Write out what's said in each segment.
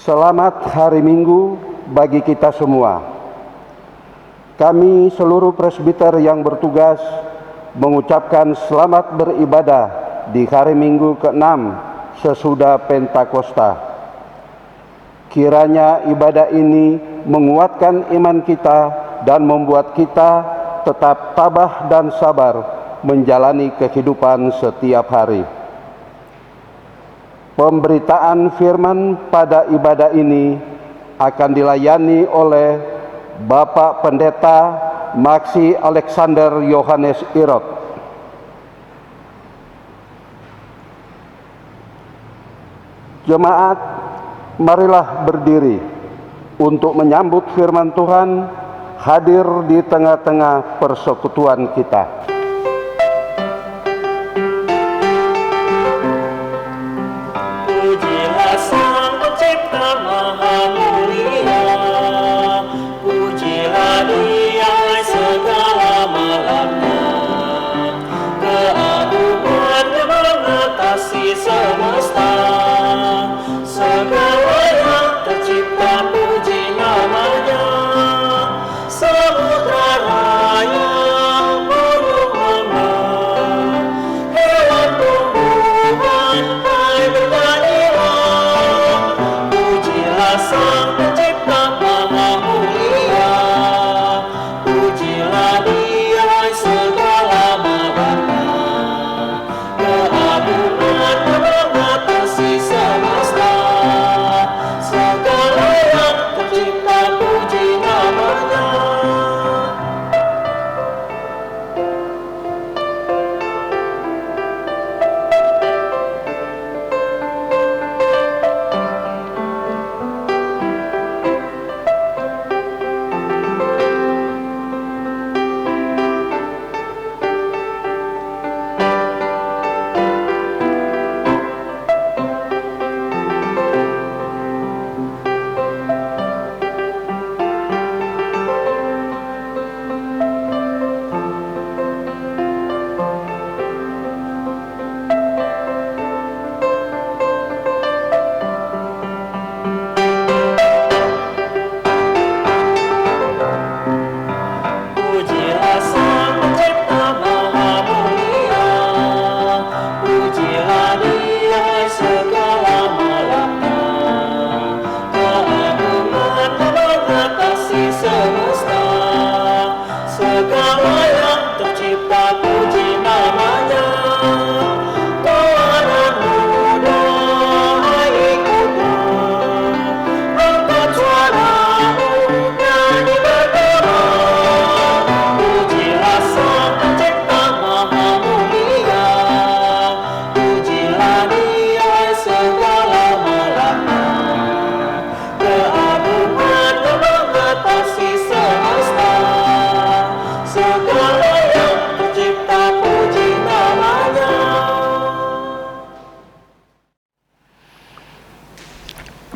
Selamat hari Minggu bagi kita semua. Kami seluruh presbiter yang bertugas mengucapkan selamat beribadah di hari Minggu ke-6 sesudah Pentakosta. Kiranya ibadah ini menguatkan iman kita dan membuat kita tetap tabah dan sabar menjalani kehidupan setiap hari. Pemberitaan firman pada ibadah ini akan dilayani oleh Bapak Pendeta Maksi Alexander Yohanes Irot. Jemaat, marilah berdiri untuk menyambut firman Tuhan hadir di tengah-tengah persekutuan kita.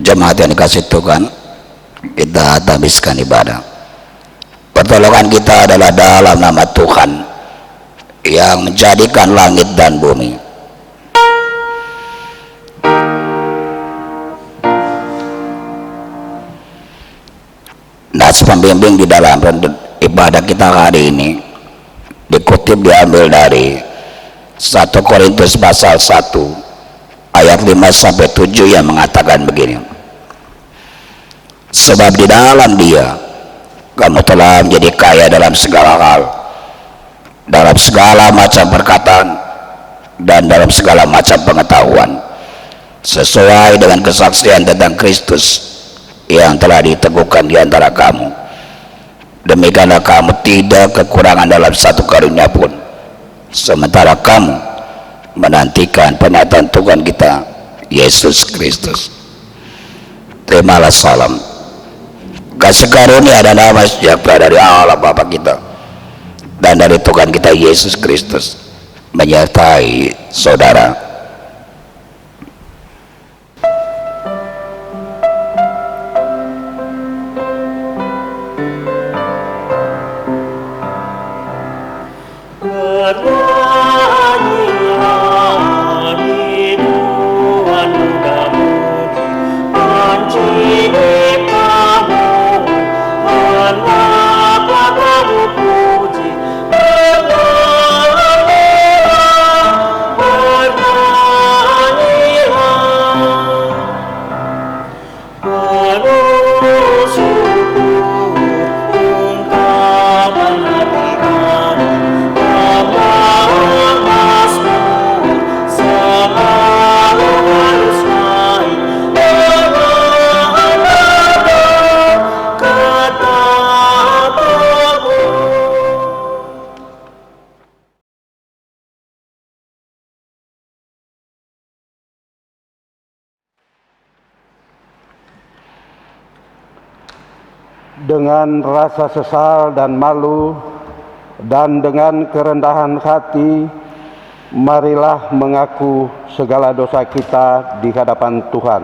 Jemaat yang dikasih Tuhan, kita habiskan ibadah. Pertolongan kita adalah dalam nama Tuhan yang menjadikan langit dan bumi. Nas pembimbing di dalam ibadah kita hari ini dikutip diambil dari 1 Korintus pasal 1 ayat 5-7 yang mengatakan begini: sebab di dalam Dia kamu telah menjadi kaya dalam segala hal, dalam segala macam perkataan dan dalam segala macam pengetahuan, sesuai dengan kesaksian tentang Kristus yang telah diteguhkan di antara kamu. Demikianlah kamu tidak kekurangan dalam satu karunia pun, sementara kamu menantikan penyataan Tuhan kita Yesus Kristus. Terimalah salam kasih karunia dan damai sejahtera dari Allah Bapa kita dan dari Tuhan kita Yesus Kristus menyertai saudara. Bernyanyilah hidup muda-mudi, Dengan rasa sesal dan malu dan dengan kerendahan hati, marilah mengaku segala dosa kita di hadapan Tuhan.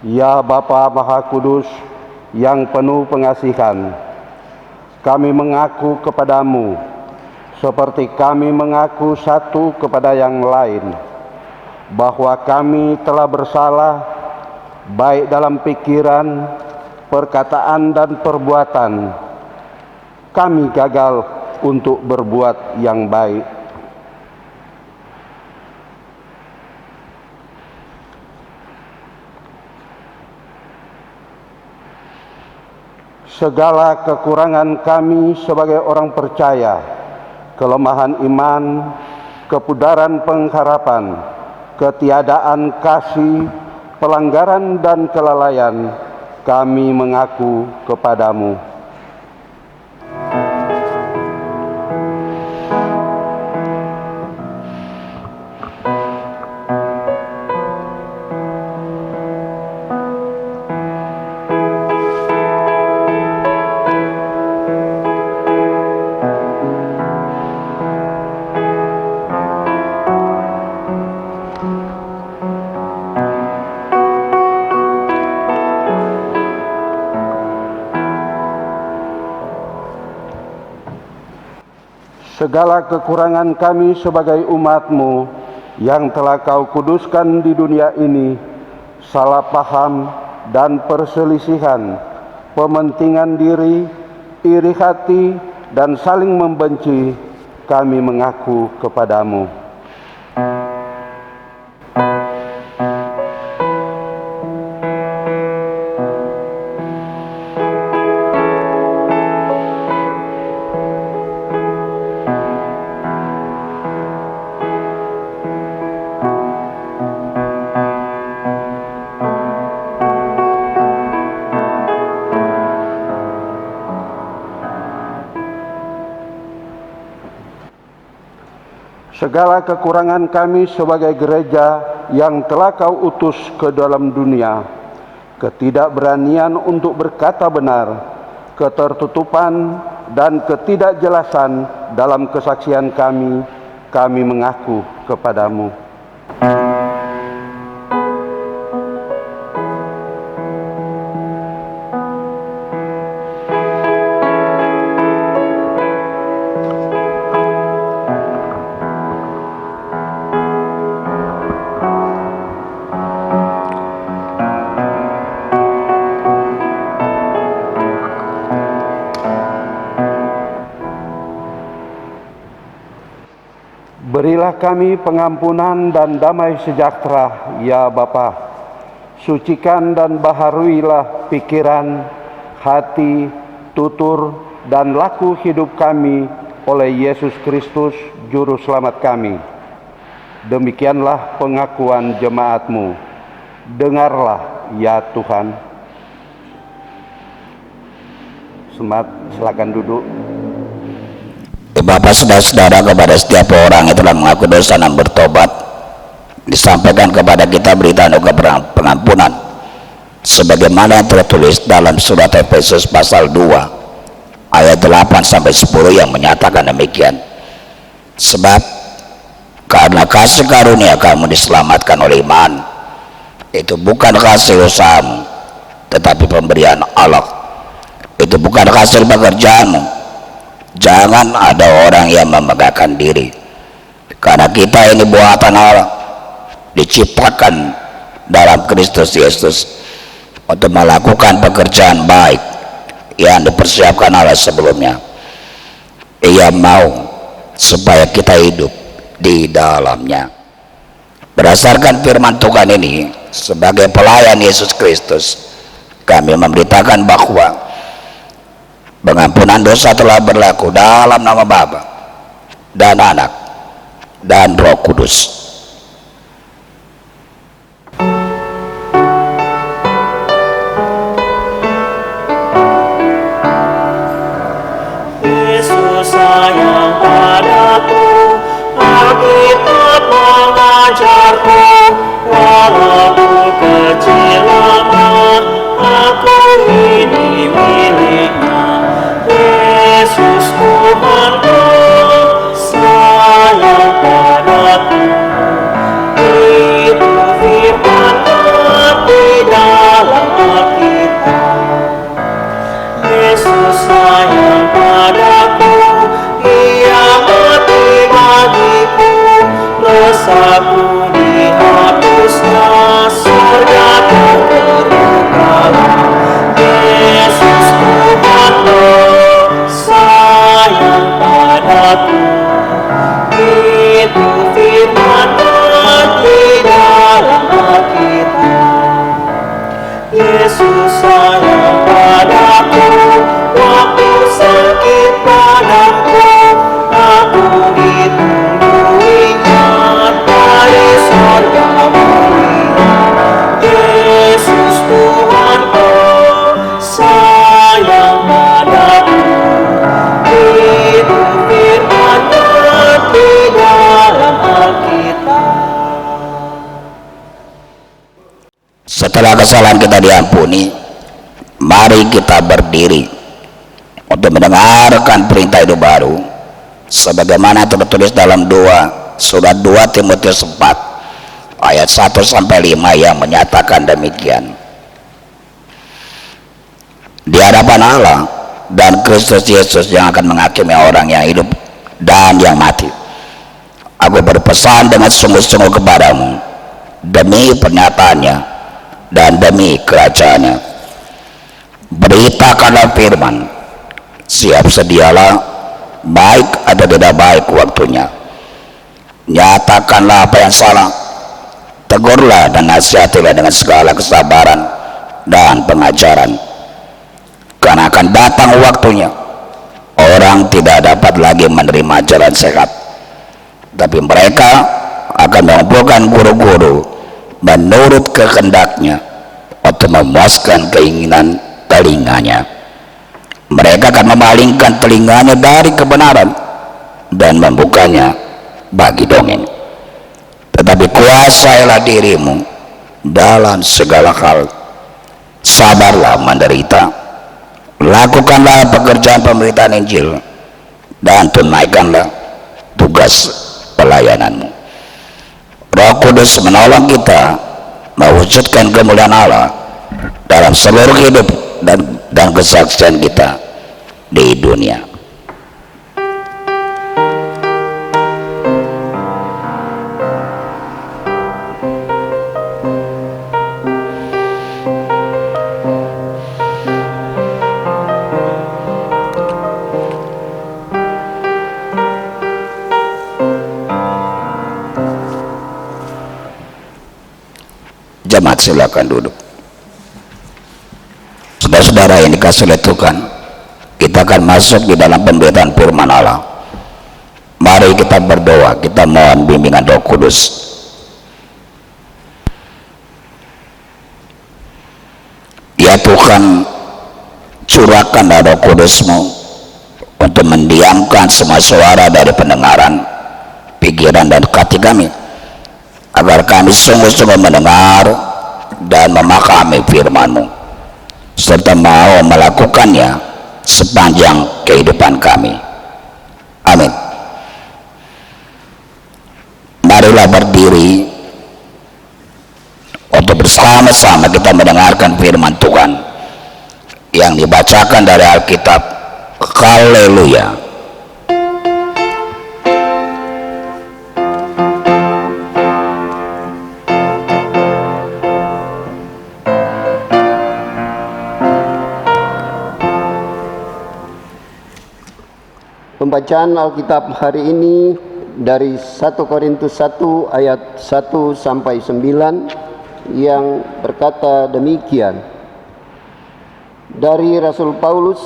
Ya Bapa Maha Kudus yang penuh pengasihan, kami mengaku kepadamu seperti kami mengaku satu kepada yang lain, bahwa kami telah bersalah baik dalam pikiran, perkataan dan perbuatan. Kami gagal untuk berbuat yang baik. Segala kekurangan kami sebagai orang percaya, kelemahan iman, kepudaran pengharapan, ketiadaan kasih, pelanggaran dan kelalaian, kami mengaku kepadamu. Segala kekurangan kami sebagai umat-Mu yang telah Kau kuduskan di dunia ini, salah paham dan perselisihan, pementingan diri, iri hati, dan saling membenci, kami mengaku kepadamu. Segala kekurangan kami sebagai gereja yang telah Kau utus ke dalam dunia, ketidakberanian untuk berkata benar, ketertutupan dan ketidakjelasan dalam kesaksian kami mengaku kepadamu. Berilah kami pengampunan dan damai sejahtera, ya Bapa. Sucikan dan baharuilah pikiran, hati, tutur, dan laku hidup kami oleh Yesus Kristus, Juru Selamat kami. Demikianlah pengakuan jemaat-Mu. Dengarlah, ya Tuhan. Semat, silakan duduk. Bapak, saudara-saudara, kepada setiap orang yang telah mengaku dosa dan bertobat, disampaikan kepada kita berita anugerah pengampunan sebagaimana yang tertulis dalam surat Efesus pasal 2 ayat 8 sampai 10 yang menyatakan demikian. Sebab karena kasih karunia kamu diselamatkan oleh iman, itu bukan hasil usahamu, tetapi pemberian Allah. Itu bukan hasil pekerjaanmu. Jangan ada orang yang memegahkan diri, karena kita ini buatan Allah, diciptakan dalam Kristus Yesus untuk melakukan pekerjaan baik yang dipersiapkan Allah sebelumnya. Ia mau supaya kita hidup di dalamnya. Berdasarkan firman Tuhan ini, sebagai pelayan Yesus Kristus, kami memberitakan bahwa pengampunan dosa telah berlaku dalam nama Bapa dan Anak dan Roh Kudus. Yesus sayang padaku, Alkitab mengajarku, walau kecil lemah, aku dosaku dihapusnya, surga terbukalah. Yesus Tuhanku sayang padaku, itu firman-Nya di dalam Alkitab. Yesus sayang padaku, waktu sakit badanku, aku ditungguinya dari sorga mulia. Yesus Tuhanku sayang padaku, itu firman-Nya di dalam Alkitab. Setelah kesalahan kita diampuni, mari kita berdiri untuk mendengarkan perintah hidup baru sebagaimana tertulis dalam surat 2 Timotius 4 ayat 1-5 yang menyatakan demikian. Di hadapan Allah dan Kristus Yesus yang akan menghakimi orang yang hidup dan yang mati, aku berpesan dengan sungguh-sungguh kepadamu demi pernyataannya dan demi kerajaannya, beritakanlah firman, siap sedialah, baik atau tidak baik waktunya. Nyatakanlah apa yang salah, tegurlah dan nasihatilah dengan segala kesabaran dan pengajaran, karena akan datang waktunya orang tidak dapat lagi menerima jalan sehat, tapi mereka akan mengumpulkan guru-guru menurut kehendaknya untuk memuaskan keinginan telinganya. Mereka akan memalingkan telinganya dari kebenaran dan membukanya bagi dongeng. Tetapi kuasailah dirimu dalam segala hal, sabarlah menderita, lakukanlah pekerjaan pemberitaan Injil, dan tunaikanlah tugas pelayananmu. Roh Kudus menolong kita mewujudkan kemuliaan Allah dalam seluruh hidup dan kesaksian kita di dunia. Jemaat silakan duduk. Saudara-saudara yang dikasih oleh Tuhan, kita akan masuk di dalam pemberitaan firman Allah. Mari kita berdoa, kita mohon bimbingan Roh Kudus. Ya Tuhan, curahkan Roh Kudus-Mu untuk mendiamkan semua suara dari pendengaran, pikiran dan hati kami, agar kami sungguh-sungguh mendengar dan memahami firman-Mu, serta mau melakukannya sepanjang kehidupan kami. Amin. Marilah berdiri untuk bersama-sama kita mendengarkan firman Tuhan yang dibacakan dari Alkitab. Haleluya. Pembacaan Alkitab hari ini dari 1 Korintus 1 ayat 1-9 yang berkata demikian. Dari Rasul Paulus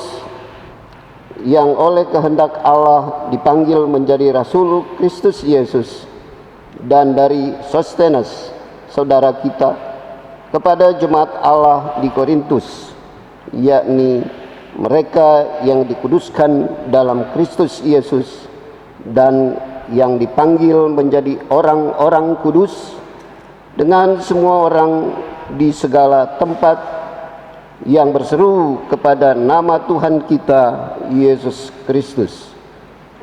yang oleh kehendak Allah dipanggil menjadi Rasul Kristus Yesus, dan dari Sostenes saudara kita, kepada jemaat Allah di Korintus, yakni mereka yang dikuduskan dalam Kristus Yesus dan yang dipanggil menjadi orang-orang kudus, dengan semua orang di segala tempat yang berseru kepada nama Tuhan kita Yesus Kristus,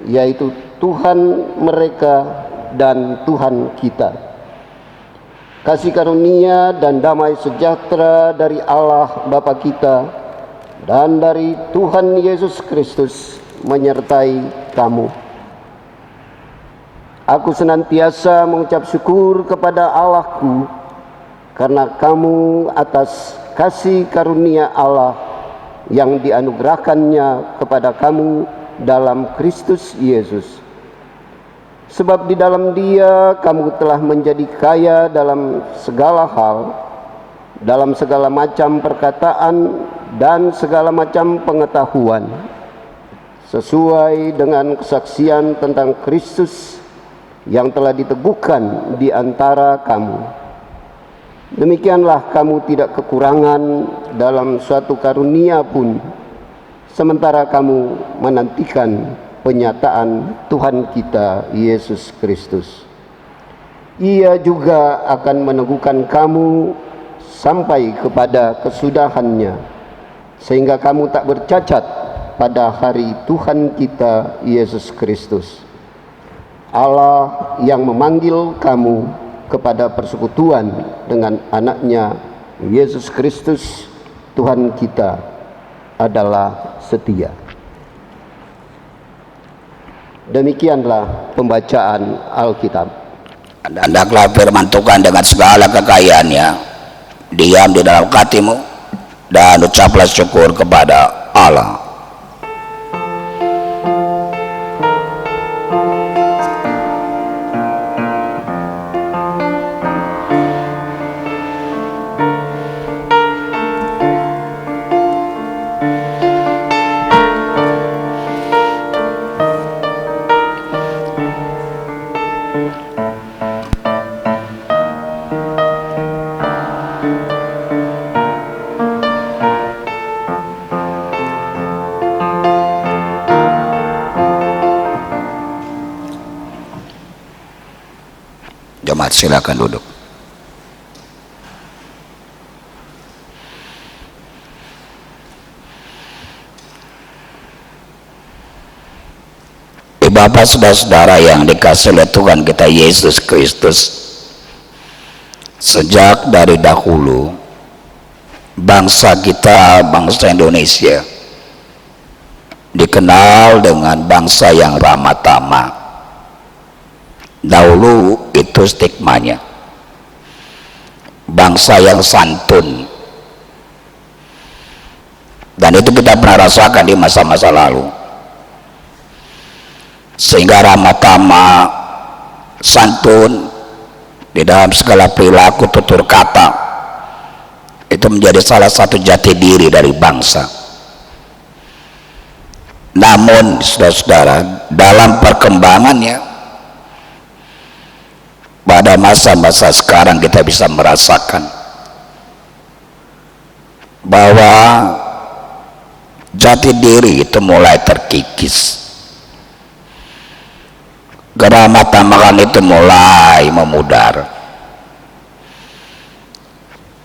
yaitu Tuhan mereka dan Tuhan kita. Kasih karunia dan damai sejahtera dari Allah Bapa kita dan dari Tuhan Yesus Kristus menyertai kamu. Aku senantiasa mengucap syukur kepada Allahku karena kamu atas kasih karunia Allah yang dianugerahkannya kepada kamu dalam Kristus Yesus. Sebab di dalam Dia kamu telah menjadi kaya dalam segala hal, dalam segala macam perkataan dan segala macam pengetahuan, sesuai dengan kesaksian tentang Kristus yang telah diteguhkan di antara kamu. Demikianlah kamu tidak kekurangan dalam suatu karunia pun, sementara kamu menantikan penyataan Tuhan kita Yesus Kristus. Ia juga akan meneguhkan kamu sampai kepada kesudahannya, sehingga kamu tak bercacat pada hari Tuhan kita Yesus Kristus. Allah yang memanggil kamu kepada persekutuan dengan anaknya Yesus Kristus Tuhan kita adalah setia. Demikianlah pembacaan Alkitab. Dan hendaklah firman Tuhan dengan segala kekayaannya diam di dalam hatimu, dan ucaplah syukur kepada Allah. Jemaat silakan duduk. Bapak, saudara-saudara yang dikasihi oleh Tuhan kita Yesus Kristus, sejak dari dahulu bangsa kita, bangsa Indonesia, dikenal dengan bangsa yang ramah tamah. Dahulu itu stigmanya, bangsa yang santun, dan itu kita pernah rasakan di masa-masa lalu. Sehingga ramah tamah, santun di dalam segala perilaku, tutur kata, itu menjadi salah satu jati diri dari bangsa. Namun saudara-saudara, dalam perkembangannya pada masa-masa sekarang kita bisa merasakan bahwa jati diri itu mulai terkikis. Keramah tamahan itu mulai memudar.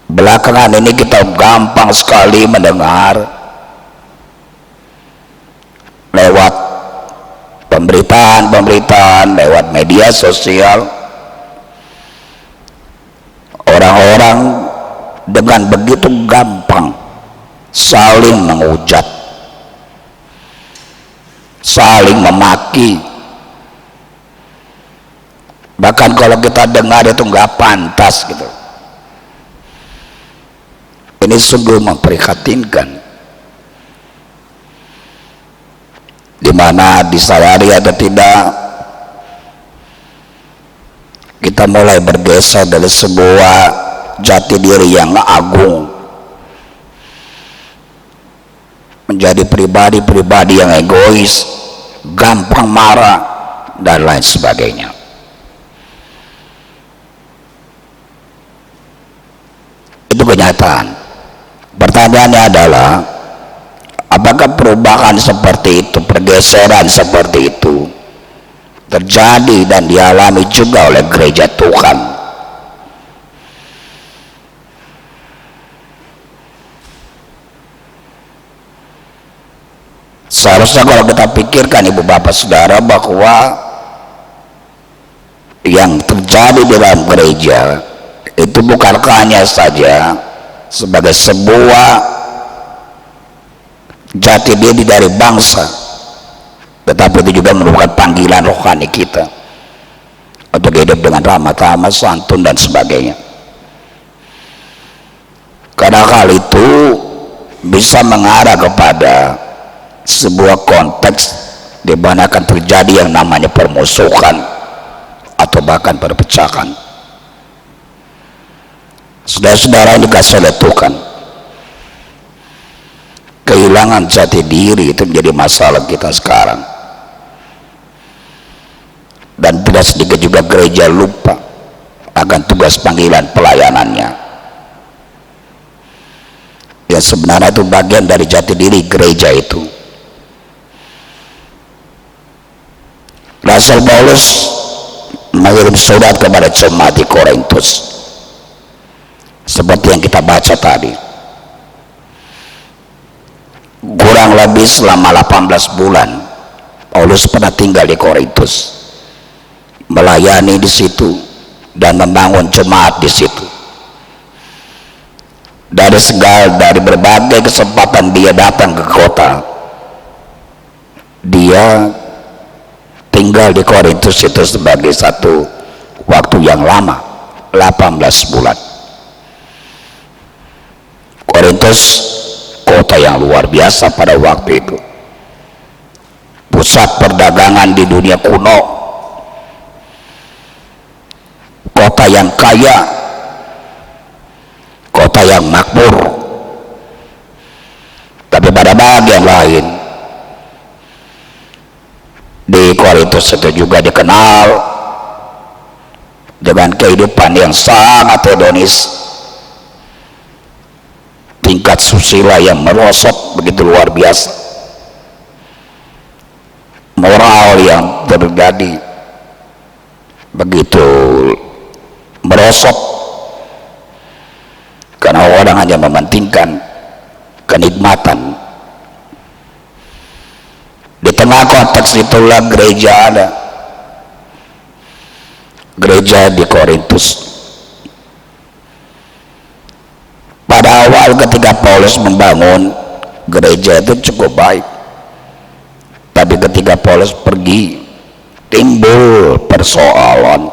Belakangan ini kita gampang sekali mendengar lewat pemberitaan, lewat media sosial, orang-orang dengan begitu gampang saling menghujat, saling memaki. Bahkan kalau kita dengar itu nggak pantas gitu. Ini sungguh memprihatinkan. Dimana disadari atau tidak, kita mulai bergeser dari sebuah jati diri yang agung menjadi pribadi-pribadi yang egois, gampang marah, dan lain sebagainya. Itu kenyataan. Pertanyaannya adalah, apakah perubahan seperti itu, pergeseran seperti itu terjadi dan dialami juga oleh gereja Tuhan? Seharusnya kalau kita pikirkan, ibu bapak saudara, bahwa yang terjadi di dalam gereja itu bukan hanya saja sebagai sebuah jati diri dari bangsa, tetapi itu juga merupakan panggilan rohani kita. untuk hidup dengan ramah tamah, santun dan sebagainya. Karena hal itu bisa mengarah kepada sebuah konteks di mana akan terjadi yang namanya permusuhan atau bahkan perpecahan. Saudara-saudara juga saya letukan, kehilangan jati diri itu menjadi masalah kita sekarang. Dan tidak sedikit juga gereja lupa akan tugas panggilan pelayanannya. Ya, sebenarnya itu bagian dari jati diri gereja itu. Rasul Paulus mengirim surat kepada jemaat di Korintus seperti yang kita baca tadi. Kurang lebih selama 18 bulan Paulus pernah tinggal di Korintus, melayani di situ dan membangun jemaat di situ. Dari berbagai kesempatan dia datang ke kota, dia tinggal di Korintus itu sebagai satu waktu yang lama, 18 bulan. Korintus kota yang luar biasa pada waktu itu, pusat perdagangan di dunia kuno, kota yang kaya, kota yang makmur. Tapi pada bagian lain, di Korintus itu juga dikenal dengan kehidupan yang sangat hedonis, tingkat susila yang merosot begitu luar biasa, moral yang terjadi begitu merosot, karena orang hanya mementingkan kenikmatan. Di tengah konteks itulah gereja ada, gereja di Korintus. Pada awal ketika Paulus membangun gereja itu cukup baik, tapi ketika Paulus pergi timbul persoalan,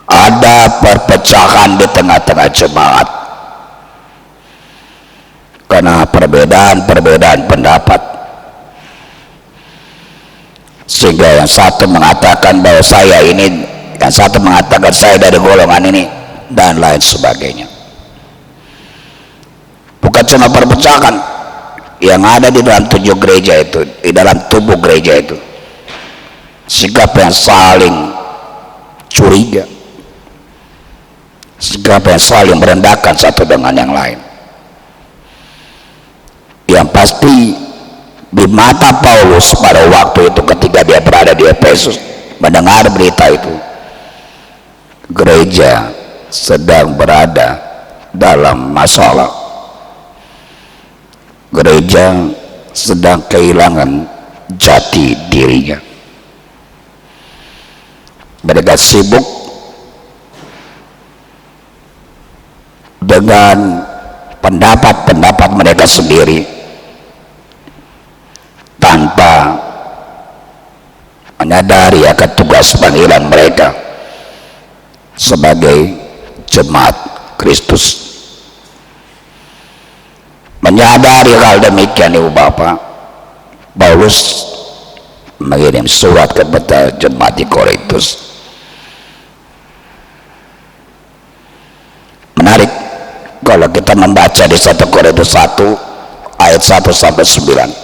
ada perpecahan di tengah-tengah jemaat karena perbedaan pendapat, sehingga yang satu mengatakan bahwa saya ini, yang satu mengatakan saya dari golongan ini, dan lain sebagainya. Bukan cuma perpecahan yang ada di dalam tubuh gereja itu, di dalam tubuh gereja itu, sikap yang saling curiga, sikap yang saling merendahkan satu dengan yang lain. Yang pasti di mata Paulus pada waktu itu ketika dia berada di Efesus mendengar berita itu, gereja sedang berada dalam masalah, gereja sedang kehilangan jati dirinya. Mereka sibuk dengan pendapat-pendapat mereka sendiri tanpa menyadari akan tugas panggilan mereka sebagai jemaat Kristus. Menyadari hal demikian, Ibu Bapak, Paulus mengirim surat kepada jemaat di Korintus. Menarik kalau kita membaca di 1 Korintus 1 ayat 1 sampai 9.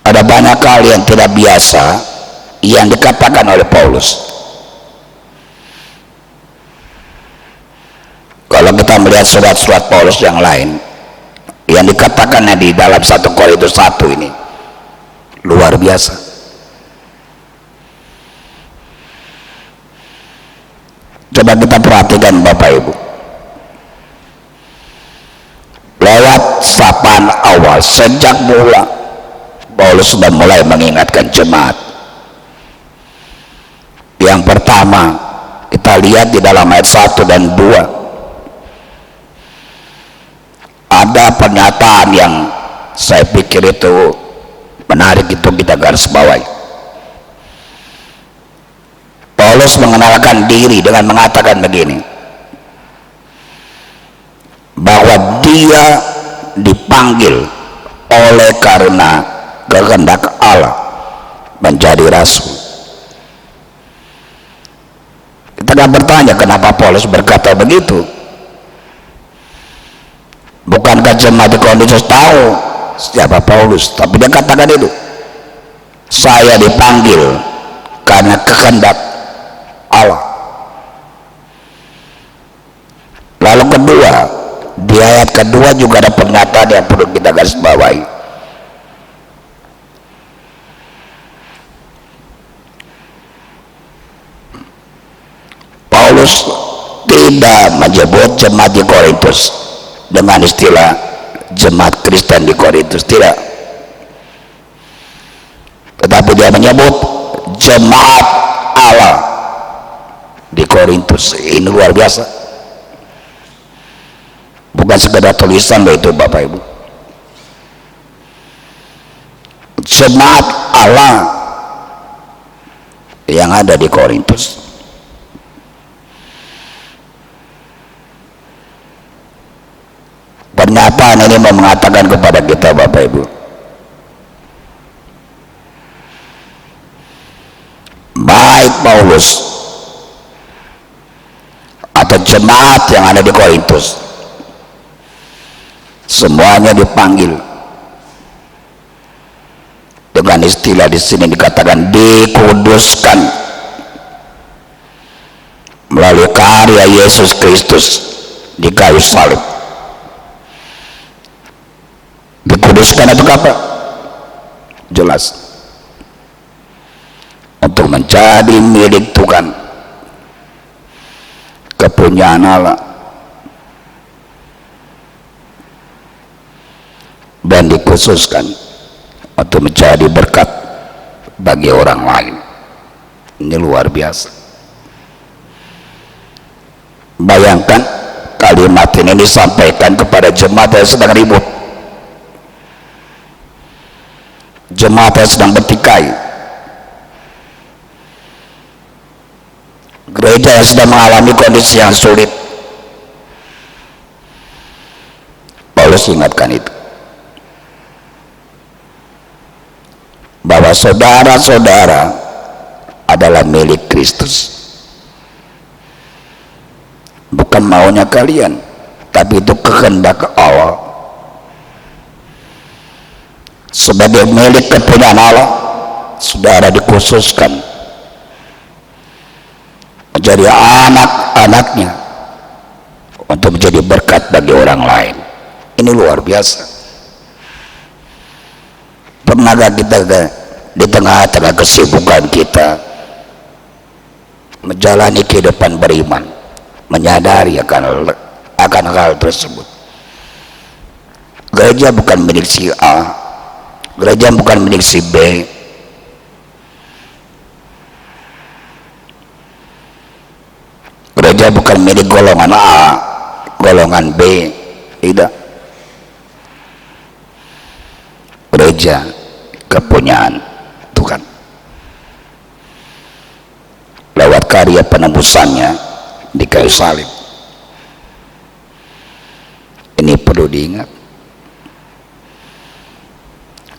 Ada banyak hal yang tidak biasa yang dikatakan oleh Paulus. Kalau kita melihat surat-surat Paulus yang lain yang dikatakannya di dalam 1 Korintus 1 ini luar biasa. Coba kita perhatikan Bapak Ibu, lewat sapaan awal sejak mula Paulus sudah mulai mengingatkan jemaat. Yang pertama kita lihat di dalam ayat 1 dan 2, ada pernyataan yang saya pikir itu Menarik itu kita garis bawahi. Paulus mengenalkan diri dengan mengatakan begini, bahwa dia dipanggil oleh karena kehendak Allah menjadi rasul. Kita akan bertanya, kenapa Paulus berkata begitu? Bukankah jemaat di Korintus tahu siapa Paulus? Tapi dia katakan itu, saya dipanggil karena kehendak Allah. Lalu kedua, di ayat kedua juga ada pernyataan yang perlu kita garis bawahi. Paulus tidak menyebut jemaat di Korintus dengan istilah jemaat Kristen di Korintus, tidak, tetapi dia menyebut jemaat Allah di Korintus. Ini luar biasa, bukan sekedar tulisan loh itu Bapak Ibu. Jemaat Allah yang ada di Korintus. Pernyataan ini mau mengatakan kepada kita Bapak Ibu, baik Paulus atau jemaat yang ada di Korintus, semuanya dipanggil dengan istilah di sini dikatakan dikuduskan melalui karya Yesus Kristus di kayu salib. Dikuduskan itu apa? Jelas, untuk menjadi milik Tuhan, kepunyaan Allah, dan dikhususkan untuk menjadi berkat bagi orang lain. Ini luar biasa. Bayangkan kalimat ini disampaikan kepada jemaat yang sedang ribut, jemaat yang sedang bertikai, gereja yang sedang mengalami kondisi yang sulit. Paulus ingatkan itu, bahwa saudara-saudara adalah milik Kristus, bukan maunya kalian, tapi itu kehendak Allah. Sebagai milik kepunyaan Allah, saudara dikhususkan menjadi anak-anaknya untuk menjadi berkat bagi orang lain. Ini luar biasa. Pernahkah kita di tengah-tengah kesibukan kita menjalani kehidupan beriman, menyadari akan hal tersebut? Gereja bukan milik si A, gereja bukan milik si B, gereja bukan milik golongan A, golongan B, tidak. Gereja kepunyaan Tuhan lewat karya penebusannya di kayu salib. Ini perlu diingat.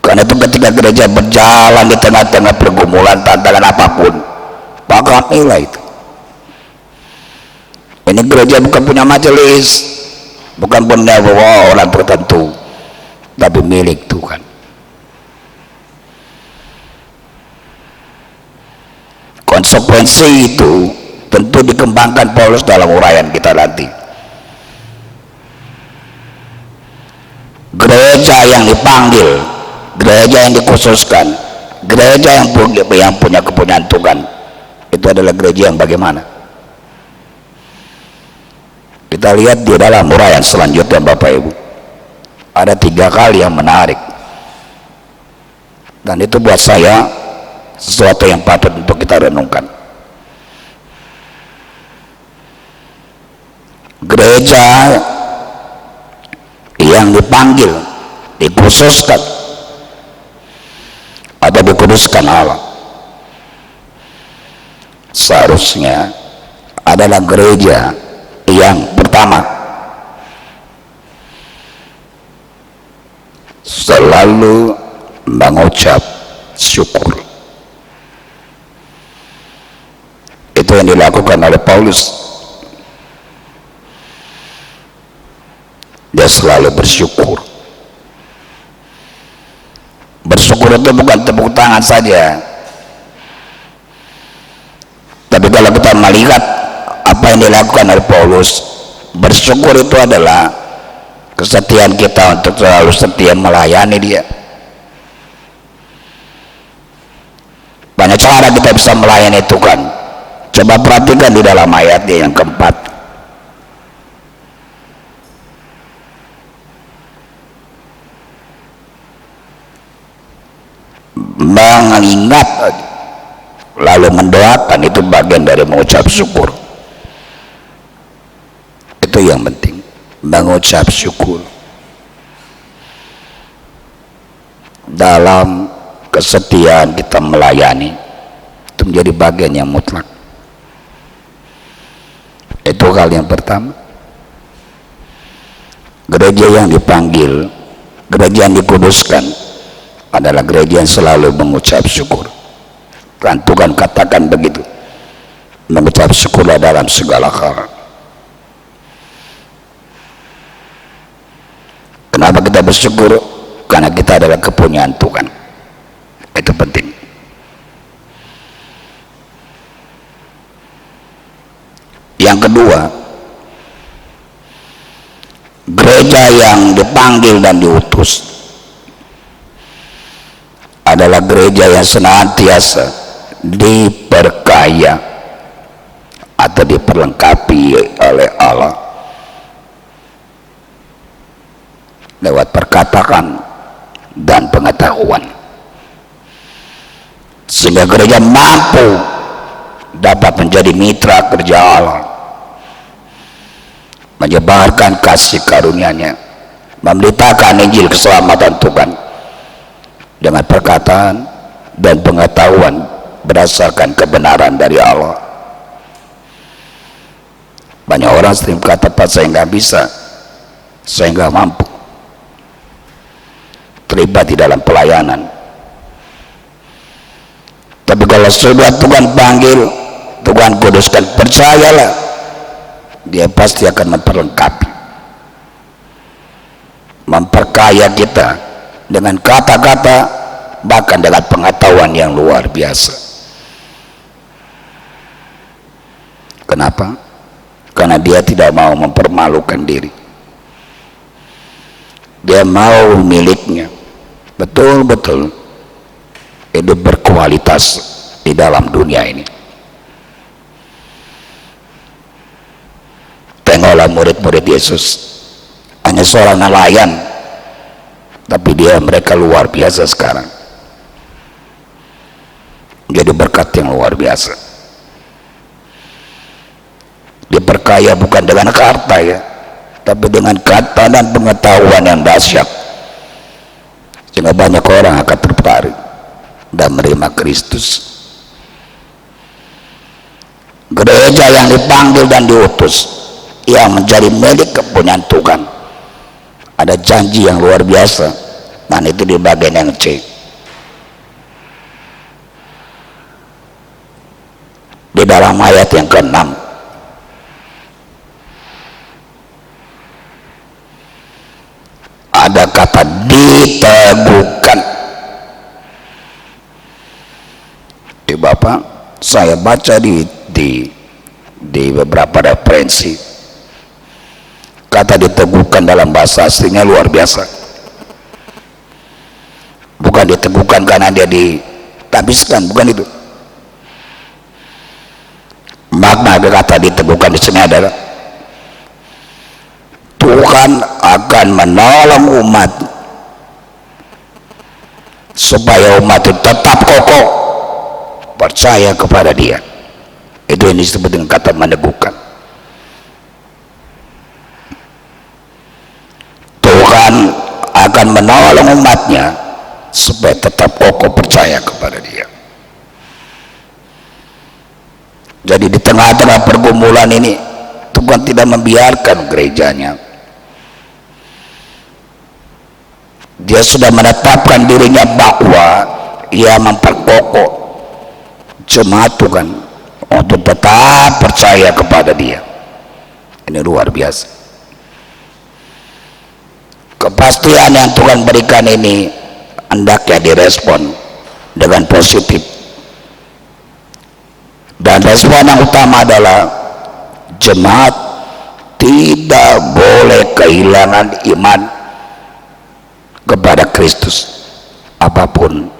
Karena itu ketika gereja berjalan di tengah-tengah pergumulan, tantangan apapun, pahamilah itu. Ini gereja bukan punya majelis, bukan punya orang tertentu, tapi milik Tuhan. Konsekuensi itu tentu dikembangkan Paulus dalam uraian kita nanti. Gereja yang dipanggil, gereja yang dikhususkan, gereja yang punya kepunyaan Tuhan, itu adalah gereja yang bagaimana? Kita lihat di dalam uraian selanjutnya Bapak Ibu, ada 3 kali yang menarik, dan itu buat saya sesuatu yang patut untuk kita renungkan. Gereja yang dipanggil, dikhususkan, dikuduskan Allah. Seharusnya adalah gereja yang pertama selalu mengucap syukur. Itu yang dilakukan oleh Paulus. Dia selalu bersyukur. Bersyukur itu bukan tepuk tangan saja, tapi kalau kita melihat apa yang dilakukan oleh Paulus, bersyukur itu adalah kesetiaan kita untuk selalu setia melayani Dia. Banyak cara kita bisa melayani Tuhan. Coba perhatikan di dalam ayatnya yang keempat. Mengingat lalu mendoakan, itu bagian dari mengucap syukur. Itu yang penting, mengucap syukur dalam kesetiaan kita melayani. Itu menjadi bagian yang mutlak. Itu hal yang pertama. Gereja yang dipanggil, gereja yang dikuduskan adalah gereja yang selalu mengucap syukur. Dan Tuhan katakan begitu, mengucap syukurlah dalam segala hal. Kenapa kita bersyukur? Karena kita adalah kepunyaan Tuhan. Itu penting. Yang kedua, gereja yang dipanggil dan diutus adalah gereja yang senantiasa diperkaya atau diperlengkapi oleh Allah lewat perkataan dan pengetahuan, sehingga gereja mampu dapat menjadi mitra kerja Allah, menyebarkan kasih karunia-Nya, memberitakan Injil keselamatan Tuhan dengan perkataan dan pengetahuan berdasarkan kebenaran dari Allah. Banyak orang sering berkata, "Pak, saya nggak bisa, saya nggak mampu terlibat di dalam pelayanan." Tapi kalau sudah Tuhan panggil, Tuhan kuduskan, percayalah, Dia pasti akan memperlengkapi, memperkaya kita dengan kata-kata, bahkan dengan pengetahuan yang luar biasa. Kenapa? Karena Dia tidak mau mempermalukan diri. Dia mau miliknya betul-betul hidup berkualitas di dalam dunia ini. Tengoklah murid-murid Yesus, hanya seorang nelayan, tapi mereka luar biasa sekarang, jadi berkat yang luar biasa. Diperkaya bukan dengan harta ya, tapi dengan kata dan pengetahuan yang dahsyat, sehingga banyak orang akan tertarik dan menerima Kristus. Gereja yang dipanggil dan diutus, yang menjadi milik kepunyaan Tuhan, ada janji yang luar biasa, dan itu di bagian yang C. Di dalam ayat yang ke-6, ada kata diteguhkan. Bapak, saya baca di beberapa referensi, kata diteguhkan dalam bahasa aslinya luar biasa. Bukan diteguhkan karena dia ditabiskan, bukan itu. Makna kata diteguhkan di sini adalah Tuhan akan menolong umat supaya umat itu tetap kokoh percaya kepada Dia. Itu yang disebut dengan kata meneguhkan. Tuhan akan menolong umatnya supaya tetap kokoh percaya kepada Dia. Jadi di tengah-tengah pergumulan ini Tuhan tidak membiarkan gerejanya. Dia sudah menetapkan dirinya bahwa Ia memperkokoh jemaat Tuhan untuk tetap percaya kepada Dia. Ini luar biasa. Kepastian yang Tuhan berikan ini hendaknya direspon dengan positif. Dan respon yang utama adalah jemaat tidak boleh kehilangan iman kepada Kristus apapun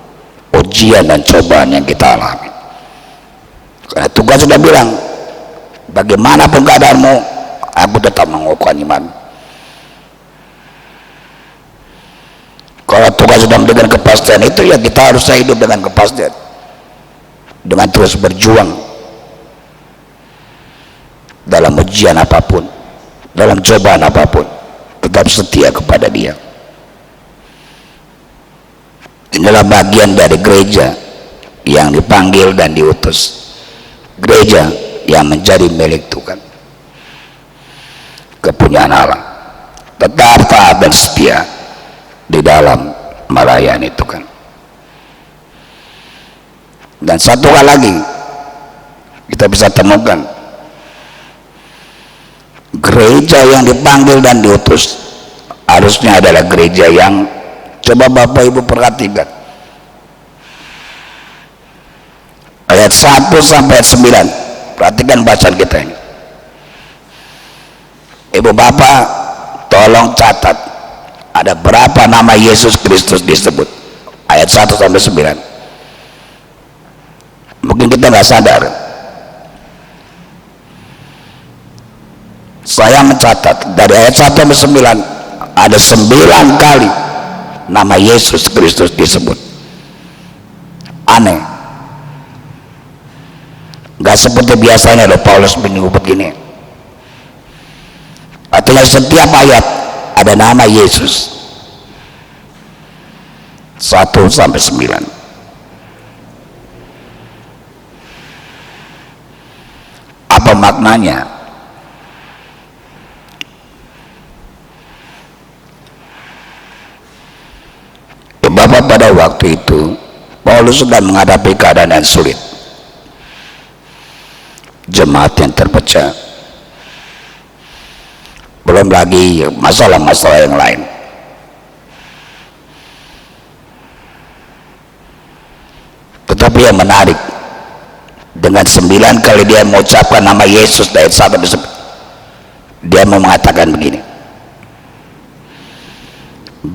ujian dan cobaan yang kita alami. Karena Tuhan sudah bilang, bagaimanapun keadaanmu, aku tetap mengukuhkan iman. Kalau Tuhan sudah memberikan kepastian itu, ya kita harus hidup dengan kepastian, dengan terus berjuang dalam ujian apapun, dalam cobaan apapun, tetap setia kepada Dia. Inilah bagian dari gereja yang dipanggil dan diutus, gereja yang menjadi milik Tuhan, kepunyaan Allah, tetap taat dan setia di dalam melayani Tuhan. Dan satu hal lagi kita bisa temukan, gereja yang dipanggil dan diutus harusnya adalah gereja yang, coba Bapak Ibu perhatikan ayat 1 sampai 9, perhatikan bacaan kita ini. Ibu Bapak tolong catat, ada berapa nama Yesus Kristus disebut ayat 1 sampai 9. Mungkin kita nggak sadar. Saya mencatat dari ayat 1 sampai 9 ada 9 kali nama Yesus Kristus disebut. Aneh, nggak seperti biasanya loh Paulus menyebut begini. Artinya setiap ayat ada nama Yesus 1 sampai 9. Apa maknanya? Bapak, pada waktu itu Paulus sedang menghadapi keadaan yang sulit, jemaat yang terpecah, belum lagi masalah-masalah yang lain. Tetapi yang menarik, dengan 9 kali dia mengucapkan nama Yesus dari 1 sampai 9, dia mau mengatakan begini,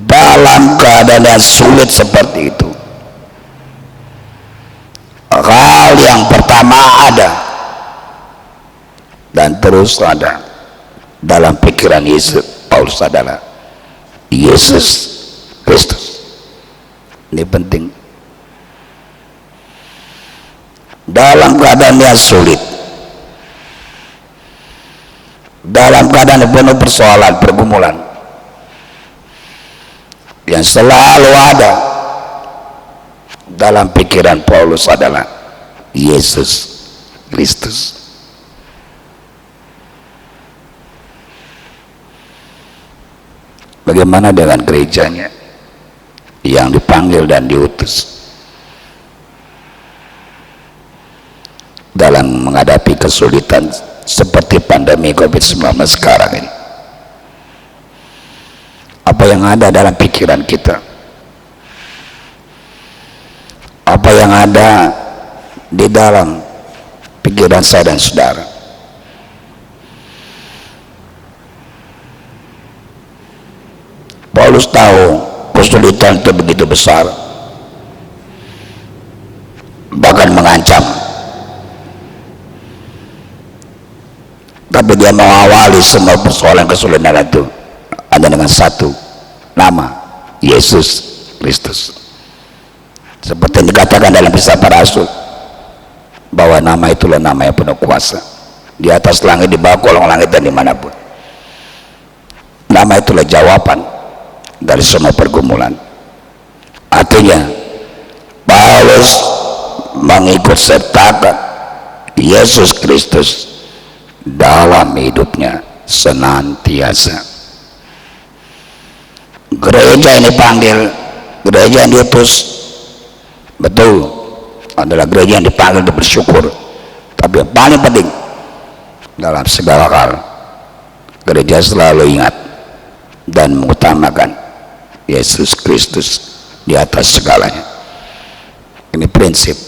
dalam keadaan yang sulit seperti itu, hal yang pertama ada dan terus ada dalam pikiran Yesus Paulus adalah Yesus Kristus. Ini penting. Dalam keadaan yang sulit, dalam keadaan penuh persoalan, pergumulan, yang selalu ada dalam pikiran Paulus adalah Yesus Kristus. Bagaimana dengan gerejanya yang dipanggil dan diutus dalam menghadapi kesulitan seperti pandemi COVID-19 sekarang ini? Apa yang ada dalam pikiran kita? Apa yang ada di dalam pikiran saya dan saudara? Paulus tahu kesulitan itu begitu besar, bahkan mengancam. Tapi dia mengawali semua persoalan kesulitan itu ada dengan satu nama, Yesus Kristus. Seperti yang dikatakan dalam Kisah Para Rasul, bahwa nama itulah nama yang penuh kuasa, di atas langit, di bawah kolong langit, dan dimanapun. Nama itulah jawaban dari semua pergumulan. Artinya Paulus mengikut sertakan Yesus Kristus dalam hidupnya senantiasa. Gereja yang dipanggil, gereja yang diutus, betul, adalah gereja yang dipanggil untuk bersyukur. Tapi yang paling penting dalam segala hal, gereja selalu ingat dan mengutamakan Yesus Kristus di atas segalanya. Ini prinsip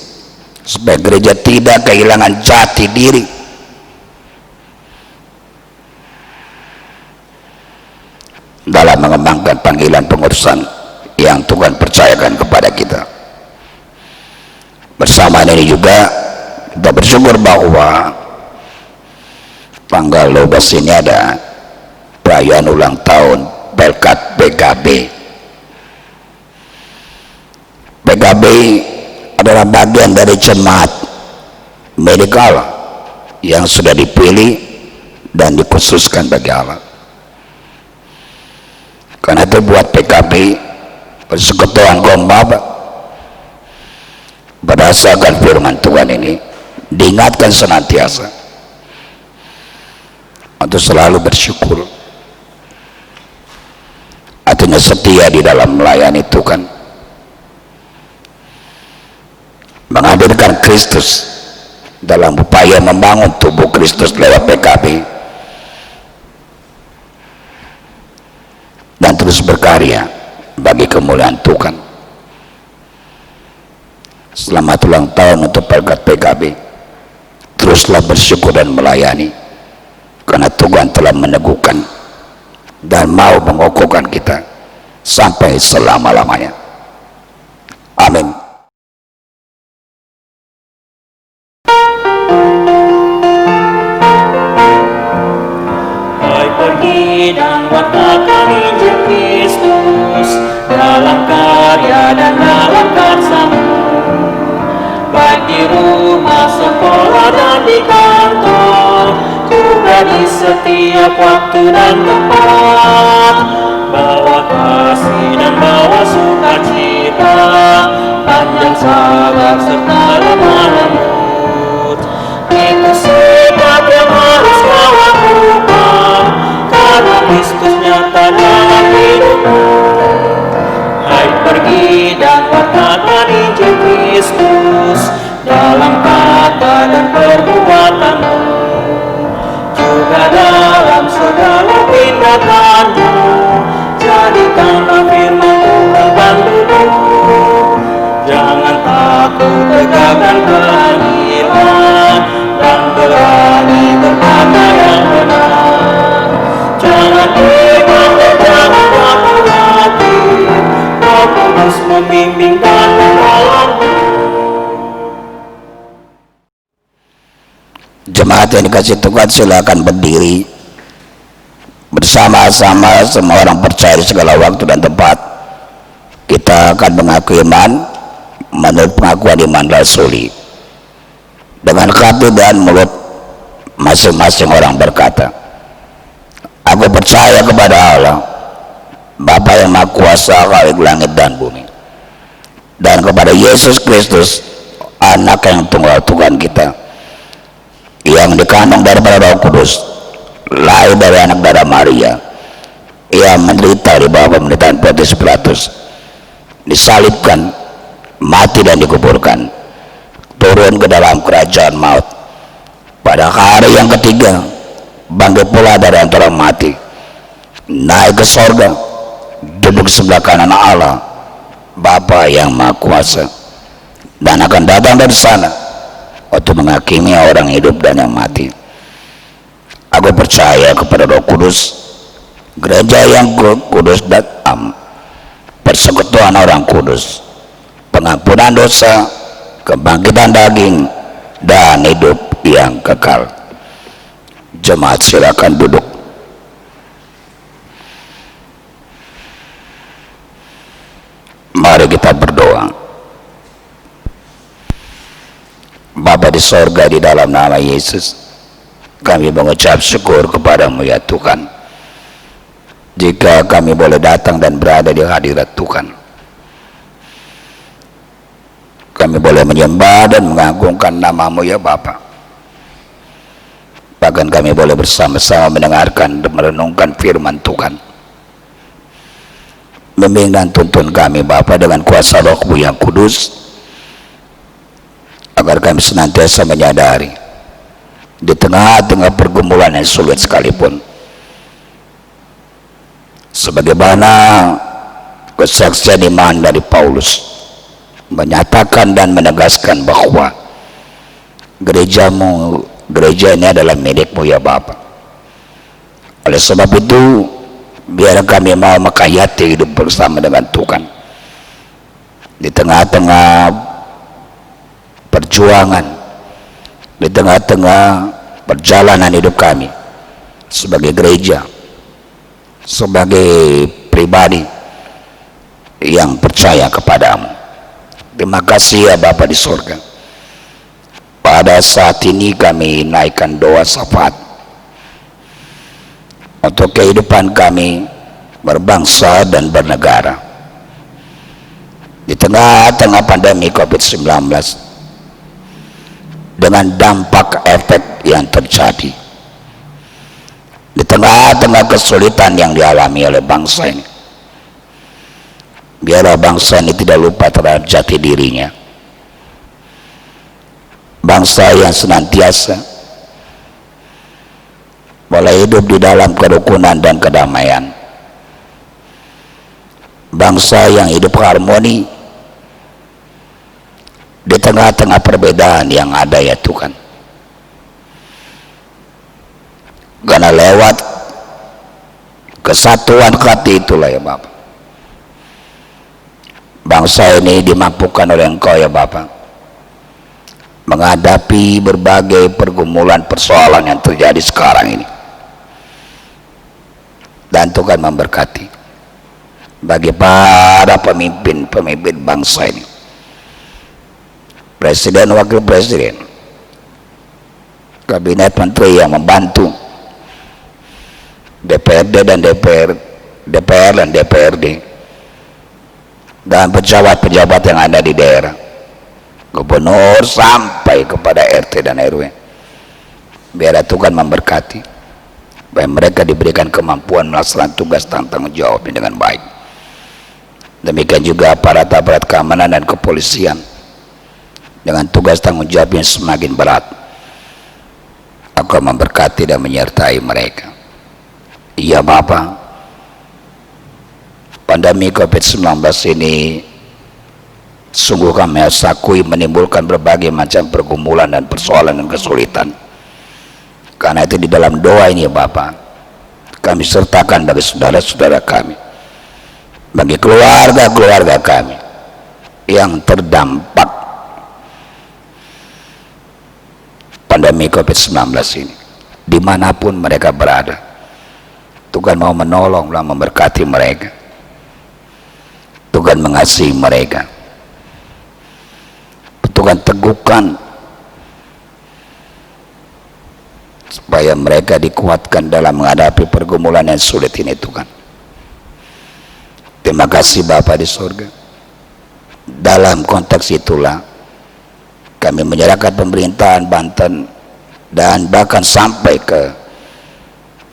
supaya gereja tidak kehilangan jati diri. Dalam mengembangkan panggilan pengurusan yang Tuhan percayakan kepada kita. Bersama ini juga kita bersyukur bahwa tanggal 12 ini ada perayaan ulang tahun Pelkat PKB. PKB adalah bagian dari jemaat medikal yang sudah dipilih dan dikhususkan bagi Allah. Karena itu buat PKB, persekutuan kaum bapa, berdasarkan firman Tuhan ini diingatkan senantiasa untuk selalu bersyukur. Artinya setia di dalam melayani Tuhan, menghadirkan Kristus dalam upaya membangun tubuh Kristus lewat PKB, dan terus berkarya bagi kemuliaan Tuhan. Selamat ulang tahun untuk Pelkat PKB. Teruslah bersyukur dan melayani, karena Tuhan telah meneguhkan dan mau mengokohkan kita sampai selama-lamanya. Amin. Hai pergi dan wartakan Injil Kristus dalam karya dan dalam karsamu, baik di rumah, sekolah dan di kantor, juga di setiap waktu dan tempat. Bawa kasih dan bawa sukacita, panjang sabar serta lemah lembut. Itu sebab yang harus kau lakukan, karena Kristus nyata dalam hidupmu. Hai pergi dan wartakan Injil Kristus dalam kata dan perbuatanmu, juga dalam segala tindakanmu. Jadikanlah firman Tuhan pandumu. Jangan takut tegakkan keadilan, dan berani berkata yang benar. Jangan ingat dan jangan takut hati, Roh Kudus membimbing dan menolongmu. Jemaat yang dikasih Tuhan, silakan berdiri. Bersama-sama semua orang percaya di segala waktu dan tempat, kita akan mengaku iman menurut pengakuan iman rasuli. Dengan hati dan mulut masing-masing orang berkata, aku percaya kepada Allah, Bapa yang Maha Kuasa, Khalik langit dan bumi, dan kepada Yesus Kristus, Anak yang tunggal Tuhan kita, yang dikandung daripada Roh Kudus, lahir dari anak darah Maria, ia menderita di bawah pemerintahan Pontius Pilatus, disalibkan, mati dan dikuburkan, turun ke dalam kerajaan maut, pada hari yang ketiga bangkit pula dari antara mati, naik ke sorga, duduk di sebelah kanan Allah Bapa yang Maha Kuasa, dan akan datang dari sana untuk menghakimi orang hidup dan yang mati. Aku percaya kepada Roh Kudus, gereja yang kudus dan persekutuan orang kudus, pengampunan dosa, kebangkitan daging, dan hidup yang kekal. Jemaat silakan duduk. Mari kita berdoa. Bapa di sorga, di dalam nama Yesus, kami mengucap syukur kepadamu ya Tuhan, jika kami boleh datang dan berada di hadirat Tuhan. kami boleh menyembah dan mengagungkan nama-Mu ya Bapa. Bahkan kami boleh bersama-sama mendengarkan dan merenungkan firman Tuhan. Membimbing dan tuntun kami Bapa dengan kuasa Roh-Mu yang kudus, agar kami senantiasa menyadari di tengah-tengah pergumulan yang sulit sekalipun, sebagaimana kesaksian iman dari Paulus menyatakan dan menegaskan bahwa gereja-Mu, gereja ini adalah milik-Mu ya Bapa. Oleh sebab itu, biar kami mau menghayati hidup bersama dengan Tuhan di tengah-tengah perjuangan, di tengah-tengah perjalanan hidup kami sebagai gereja, sebagai pribadi yang percaya kepadamu. Terima kasih ya Bapa di surga. Pada saat ini kami naikkan doa syafaat untuk kehidupan kami berbangsa dan bernegara di tengah-tengah pandemi COVID-19, dengan dampak efek yang terjadi, di tengah-tengah kesulitan yang dialami oleh bangsa ini. Biarlah bangsa ini tidak lupa terhadap jati dirinya, bangsa yang senantiasa boleh hidup di dalam kerukunan dan kedamaian, bangsa yang hidup harmoni di tengah-tengah perbedaan yang ada ya Tuhan. Karena lewat kesatuan hati itulah ya Bapa, bangsa ini dimampukan oleh Engkau ya Bapa menghadapi berbagai pergumulan persoalan yang terjadi sekarang ini. Dan Tuhan memberkati bagi para pemimpin bangsa ini, presiden, wakil presiden, kabinet menteri yang membantu, DPRD dan DPR dan DPRD, dan pejabat-pejabat yang ada di daerah, gubernur sampai kepada RT dan RW. Biar Tuhan memberkati, supaya mereka diberikan kemampuan melaksanakan tugas dan tanggung jawabnya dengan baik. Demikian juga aparat-aparat keamanan dan kepolisian dengan tugas tanggung jawabnya semakin berat. Aku memberkati dan menyertai mereka. Iya Bapa, pandemi COVID-19 ini sungguh kami akui menimbulkan berbagai macam pergumulan dan persoalan dan kesulitan. Karena itu di dalam doa ini ya Bapa, kami sertakan bagi saudara-saudara kami, bagi keluarga-keluarga kami yang terdampak pandemi COVID-19 ini, dimanapun mereka berada. Tuhan mau menolong dan memberkati mereka. Tuhan mengasihi mereka. Tuhan teguhkan supaya mereka dikuatkan dalam menghadapi pergumulan yang sulit ini Tuhan. Terima kasih Bapa di surga. Dalam konteks itulah kami menyerahkan pemerintahan Banten dan bahkan sampai ke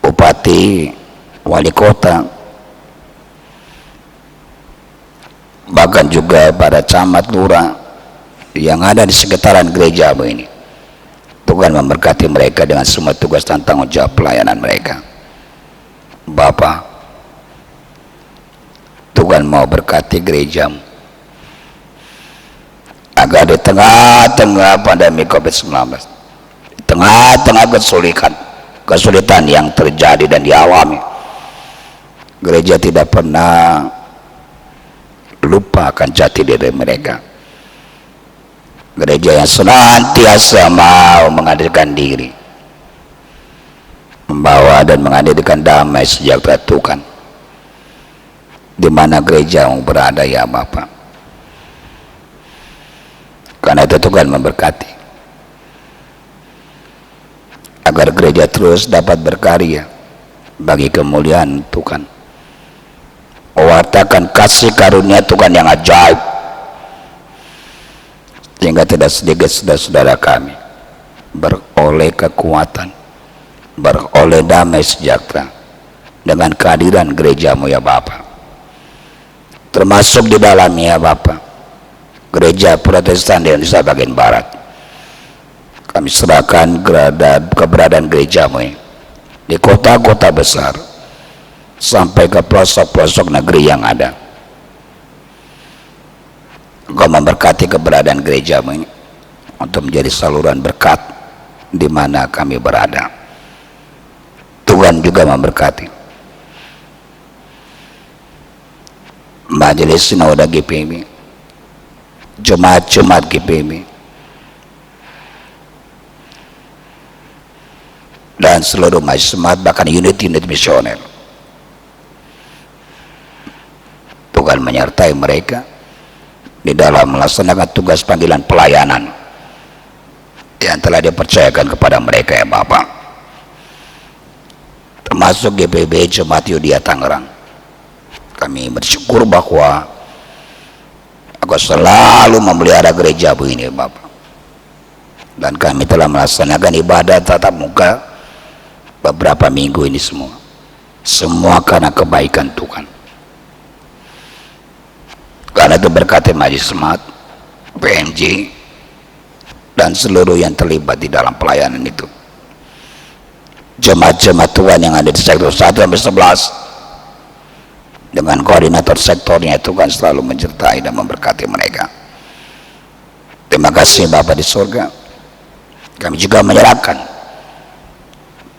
bupati, wali kota, bahkan juga pada camat, lurah yang ada di sekitaran gereja ini. Tuhan memberkati mereka dengan semua tugas dan tanggung jawab pelayanan mereka. Bapa, Tuhan mau berkati gereja-Mu agar di tengah-tengah pandemi COVID-19, di tengah-tengah kesulitan yang terjadi dan dialami, gereja tidak pernah lupa akan jati diri mereka. Gereja yang senantiasa mau menghadirkan diri, membawa dan menghadirkan damai sejahtera Tuhan di mana gereja yang berada ya Bapa. Karena itu Tuhan memberkati agar gereja terus dapat berkarya bagi kemuliaan Tuhan, mewartakan kasih karunia Tuhan yang ajaib sehingga tidak sedikit saudara-saudara kami beroleh kekuatan, beroleh damai sejahtera dengan kehadiran gereja-Mu ya Bapa. Termasuk di dalamnya ya Bapa, gereja Protestan di Indonesia bagian Barat. Kami serahkan keberadaan gereja-Mu ini di kota-kota besar sampai ke pelosok-pelosok negeri yang ada. Engkau memberkati keberadaan gereja-Mu ini untuk menjadi saluran berkat di mana kami berada. Tuhan juga memberkati Majelis Sinode GPIMI, jemaat-jemaat GPIMI, dan seluruh majelis, bahkan unit-unit misioner. Tuhan menyertai mereka di dalam melaksanakan tugas panggilan pelayanan yang telah dipercayakan kepada mereka ya Bapak, termasuk GPB Jemaat Yudia Tangerang. Kami bersyukur bahwa Engkau selalu memelihara gereja ini Bapak, dan kami telah melaksanakan ibadah tatap muka beberapa minggu ini semua karena kebaikan Tuhan. Karena itu berkati Majelis Jemaat, PMJ, dan seluruh yang terlibat di dalam pelayanan itu. Jemaat-jemaat Tuhan yang ada di sektor 1 sampai 11 dengan koordinator sektornya, Tuhan selalu menyertai dan memberkati mereka. Terima kasih Bapa di surga. Kami juga menyerahkan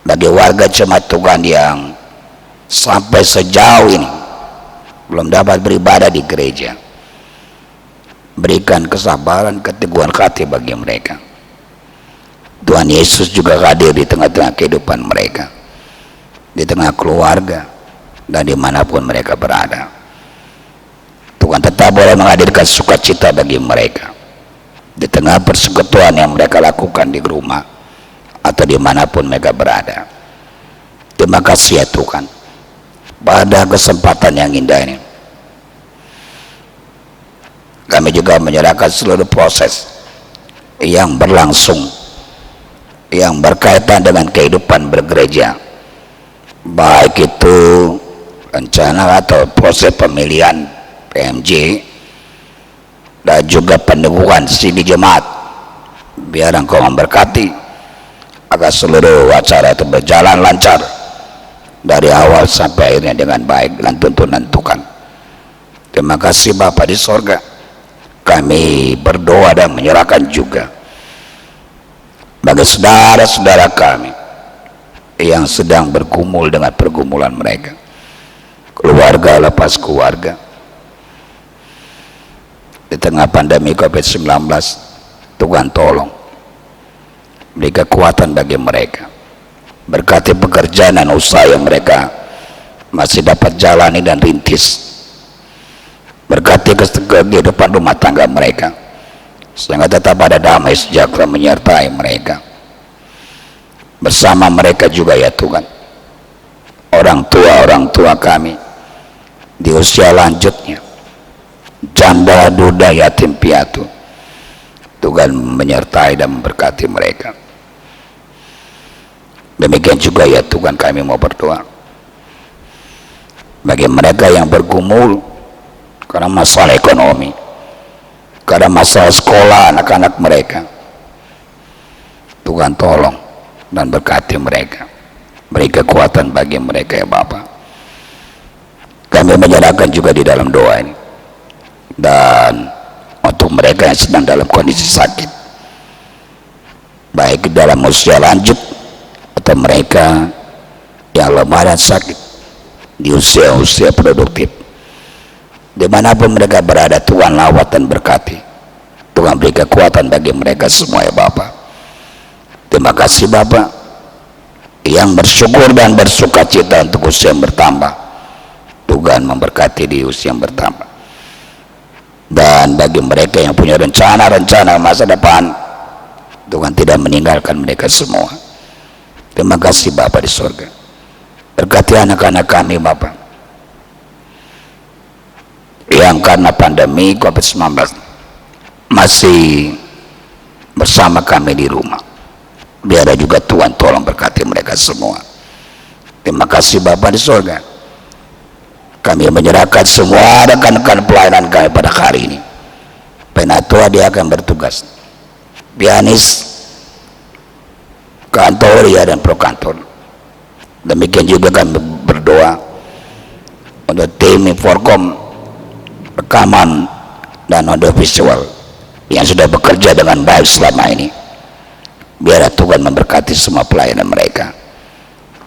bagi warga jemaat Tuhan yang sampai sejauh ini belum dapat beribadah di gereja, berikan kesabaran, keteguhan hati bagi mereka. Tuhan Yesus juga hadir di tengah-tengah kehidupan mereka, di tengah keluarga, dan dimanapun mereka berada. Tuhan tetap boleh menghadirkan sukacita bagi mereka di tengah persekutuan yang mereka lakukan di rumah atau dimanapun mereka berada. Terima kasih ya Tuhan pada kesempatan yang indah ini. Kami juga menyerahkan seluruh proses yang berlangsung yang berkaitan dengan kehidupan bergereja, baik itu rencana atau proses pemilihan PMJ dan juga peneguhan sini jemaat. Biar Engkau memberkati agar seluruh acara itu berjalan lancar dari awal sampai akhirnya dengan baik dan tuntunan Tuhan. Terima kasih Bapa di sorga. Kami berdoa dan menyerahkan juga bagi saudara-saudara kami yang sedang bergumul dengan pergumulan mereka, keluarga lepas keluarga di tengah pandemi COVID-19. Tuhan tolong beri kekuatan bagi mereka, berkati pekerjaan dan usaha yang mereka masih dapat jalani dan rintis, berkati kehidupan rumah tangga mereka sehingga tetap ada damai sejahtera menyertai mereka. Bersama mereka juga ya Tuhan orang tua kami di usia lanjutnya, janda, duda, yatim piatu. Tuhan menyertai dan memberkati mereka. Demikian juga ya Tuhan kami mau berdoa bagi mereka yang bergumul karena masalah ekonomi, karena masalah sekolah anak-anak mereka. Tuhan tolong dan berkati mereka, beri kekuatan bagi mereka ya Bapa. Kami menyerahkan juga di dalam doa ini dan untuk mereka yang sedang dalam kondisi sakit, baik dalam usia lanjut atau mereka yang lemah dan sakit di usia-usia produktif. Dimanapun mereka berada, Tuhan lawat dan berkati. Tuhan beri kekuatan bagi mereka semua ya Bapa. Terima kasih Bapa yang bersyukur dan bersuka cita untuk usia yang bertambah. Tuhan memberkati di usia yang bertambah. Dan bagi mereka yang punya rencana-rencana masa depan, Tuhan tidak meninggalkan mereka semua. Terima kasih Bapa di surga. Berkati anak-anak kami Bapa yang karena pandemi COVID-19 masih bersama kami di rumah. Biar juga Tuhan tolong berkati mereka semua. Terima kasih Bapa di surga. Kami menyerahkan semua rekan-rekan pelayanan kami pada hari ini. Penatua dia akan bertugas, pianis, kantor ya, dan pro kantor. Demikian juga kami berdoa untuk tim Inforkom, rekaman dan audiovisual yang sudah bekerja dengan baik selama ini. Biar Tuhan memberkati semua pelayanan mereka.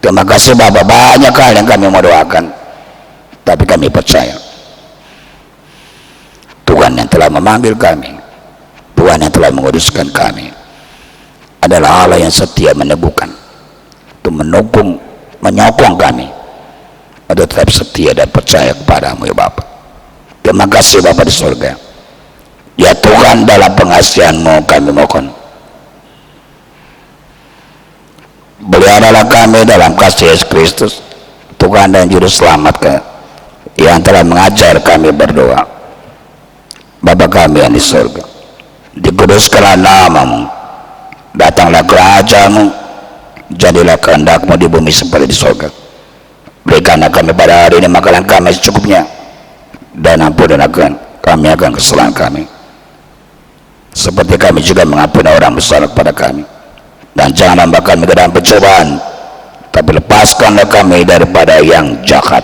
Terima kasih Bapak, banyak hal yang kami mau doakan, tapi kami percaya Tuhan yang telah memanggil kami, Tuhan yang telah menguduskan kami adalah Allah yang setia meneguhkan, untuk mendukung, menyokong kami untuk tetap setia dan percaya kepadamu ya Bapak. Terima kasih Bapak di surga. Ya Tuhan, dalam pengasihan-Mu kami mohon, peliharalah kami dalam kasih Yesus Kristus, Tuhan dan Juru Selamat yang telah mengajar kami berdoa. Bapa kami yang di surga, dikuduskanlah nama-Mu, datanglah kerajaan-Mu, jadilah kehendak-Mu di bumi seperti di surga. Berikanlah kami pada hari ini makanan kami secukupnya, dan ampunilah kami akan kesalahan kami, seperti kami juga mengampuni orang bersalah kepada kami. Dan jangan hamba kami ke dalam pencobaan, tapi lepaskanlah kami daripada yang jahat.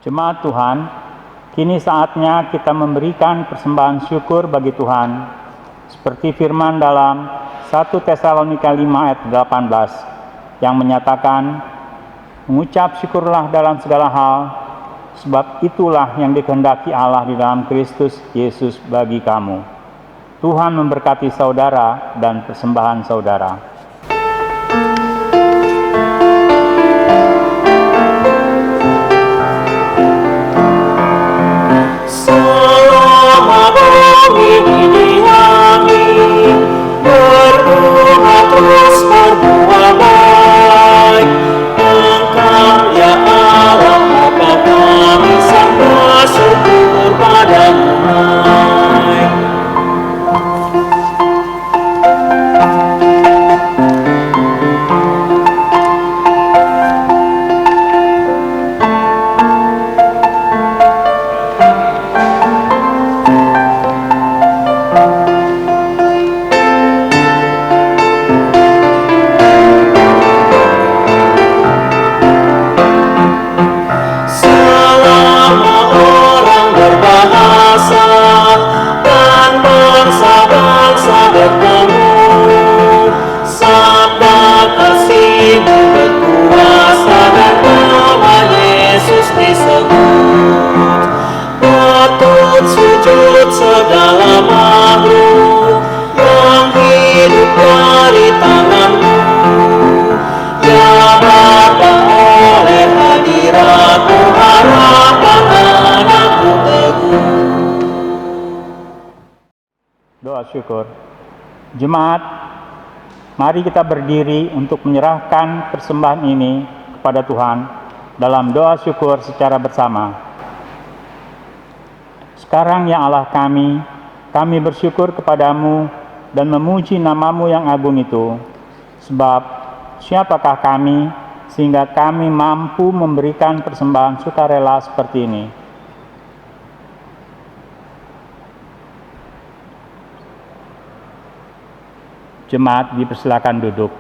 Jemaat Tuhan, kini saatnya kita memberikan persembahan syukur bagi Tuhan, seperti firman dalam 1 Tesalonika 5 ayat 18 yang menyatakan, mengucap syukurlah dalam segala hal, sebab itulah yang dikehendaki Allah di dalam Kristus Yesus bagi kamu. Tuhan memberkati saudara dan persembahan saudara. Terus berbuah baik, Engkau ya Allah, maka kami sang bersyukur padamu naik. Segala makhluk yang hidup dari tangan-Mu, ya Bapa, oleh hadirat-Mu harapan anakku teguh. Doa syukur. Jemaat, mari kita berdiri untuk menyerahkan persembahan ini kepada Tuhan dalam doa syukur secara bersama. Sekarang ya Allah kami bersyukur kepadamu dan memuji nama-Mu yang agung itu. Sebab siapakah kami sehingga kami mampu memberikan persembahan sukarela seperti ini? Jemaat dipersilakan duduk.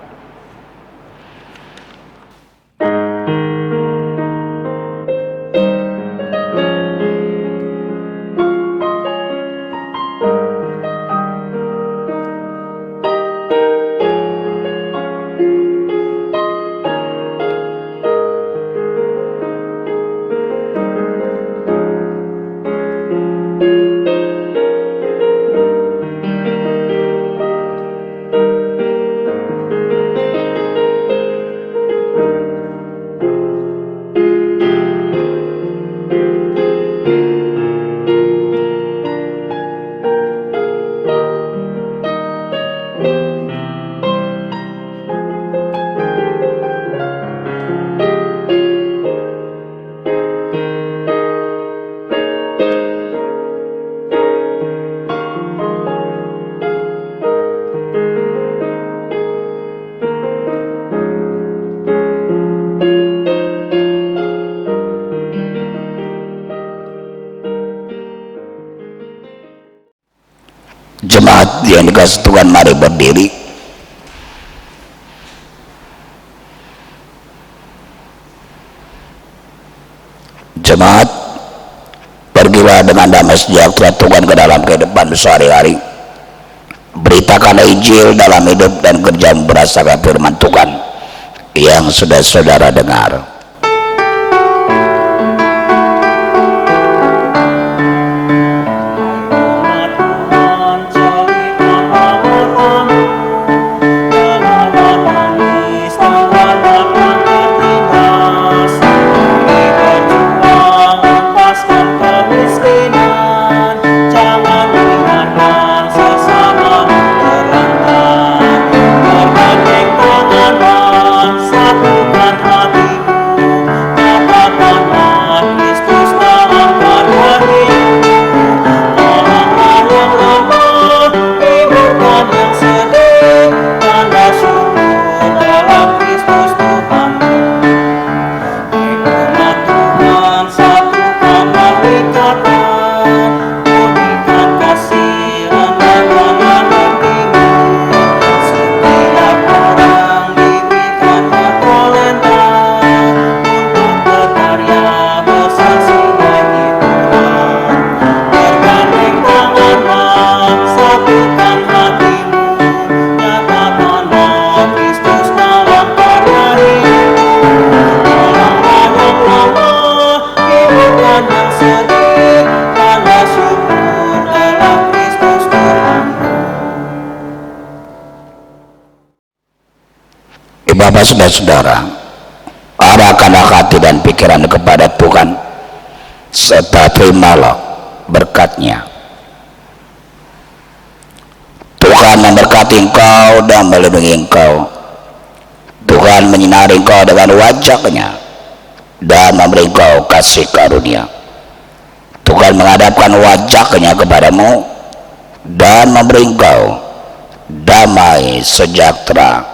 Jemaat yang dikasihi Tuhan, mari berdiri. Jemaat, pergilah dengan damai sejahtera Tuhan ke dalam kehidupan sehari-hari. Beritakanlah Injil dalam hidup dan kerja berdasarkan firman Tuhan yang sudah saudara dengar. Bapak, saudara-saudara, arahkanlah hati dan pikiran kepada Tuhan, serta terimalah berkat-Nya. Tuhan memberkati engkau dan melindungi engkau. Tuhan menyinari engkau dengan wajah-Nya dan memberi engkau kasih karunia. Tuhan menghadapkan wajah-Nya kepadamu dan memberi engkau damai sejahtera.